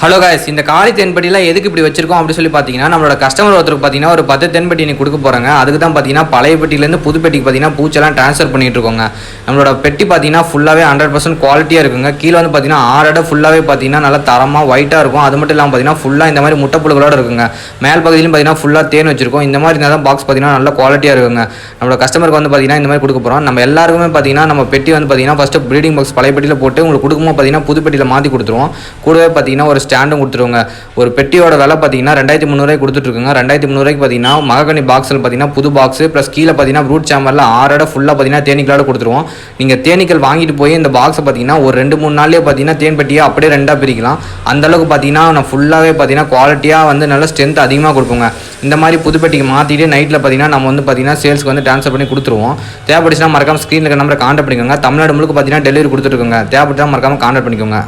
Hello guys, இந்த காலி தென்பட்டிலாம் எதுக்கு இப்படி வச்சிருக்கோம் அப்படின்னு சொல்லி பார்த்தீங்கன்னா, நம்மளோட கஸ்டமர் ஒருத்தருக்கு பார்த்தீங்கன்னா ஒரு 10 தென்பட்டி நீ கொடுக்க போகிறாங்க. அதுக்கு தான் பார்த்தீங்கன்னா பழைய பெட்டியிலேருந்து புது பெட்டிக்கு பார்த்தீங்கன்னா பூச்செல்லாம் ட்ரான்ஸ்ஃபர் பண்ணிட்டு இருக்கோங்க. நம்மளோட பெட்டி பார்த்தீங்கன்னா ஃபுல்லாகவே 100% குவாலிட்டியாக இருக்குங்க. கீழே வந்து பார்த்தீங்கன்னா 6 அடை ஃபுல்லாகவே பார்த்தீங்கன்னா நல்லா தரமாக ஒயிட்டாக இருக்கும். அது மட்டும் இல்லாமல் பார்த்தீங்கன்னா ஃபுல்லாக இந்த மாதிரி முட்டைப்புழுகளோட இருக்குங்க. மேல் பகுதியிலும் பார்த்தீங்கன்னா ஃபுல்லாக தேன் வச்சிருக்கோம். இந்த மாதிரி இருந்தால் தான் பாக்ஸ் பார்த்தீங்கன்னா நல்ல குவாலிட்டியாக இருக்குங்க. நம்மளோட கஸ்டமருக்கு வந்து பார்த்தீங்கன்னா இந்த மாதிரி கொடுக்க போகிறோம். நம்ம எல்லாருக்குமே பார்த்தீங்கன்னா நம்ம பெட்டி வந்து பார்த்தீங்கன்னா ஃபஸ்ட்டு ப்ரீடிங் பாக்ஸ் பழைய பெட்டியில் போட்டு உங்களுக்கு கொடுக்கும்போது பார்த்தீங்கன்னா புது பெட்டியில் மாற்றி கொடுத்துருவோம். கூடவே பார்த்தீங்கன்னா ஒரு ஸ்டாண்டும் கொடுத்துருவோங்க. ஒரு பெட்டியோட விலை பார்த்தீங்கன்னா 2300 கொடுத்துட்ருக்குங்க. 2300 பார்த்தீங்கன்னா மகக்கனி பாக்ஸில் பார்த்தீங்கன்னா புது பாக்ஸ் ப்ளஸ் கீழே பார்த்தீங்கன்னா ரூட் சாம்பரில் 6 அடை ஃபுல்லாக பார்த்தீங்கன்னா தேனீக்களோட கொடுத்துருவோம். நீங்கள் தேனீக்கள் வாங்கிட்டு போய் இந்த பாக்ஸை பார்த்தீங்கன்னா ஒரு 2-3 நாள்லேயே பார்த்தீங்கன்னா தேன் பெட்டியை அப்படியே 2ஆக பிரிக்கலாம். அந்தளவுக்கு பார்த்தீங்கன்னா நான் ஃபுல்லாகவே பார்த்தீங்கன்னா குவாலிட்டியாக வந்து நல்ல ஸ்ட்ரென்த் அதிகமாக கொடுப்போங்க. இந்த மாதிரி புது பெட்டிக்கு மாற்றிட்டு நைட்டில் பார்த்தீங்கன்னா நம்ம வந்து பார்த்தீங்கன்னா சேல்ஸ்க்கு வந்து ட்ரான்ஸ்ஃபர் பண்ணி கொடுத்துருவோம். தேவைப்பட்டுச்சுன்னா மறக்காம ஸ்க்ரீனில் நம்பரை கான்டாக்ட் பண்ணிக்கோங்க. தமிழ்நாடு முழுக்க பார்த்தீங்கன்னா டெலிவரி கொடுத்துருக்கோங்க. தேவைப்பட்டா மறக்காம கான்டாக்ட் பண்ணிக்கோங்க.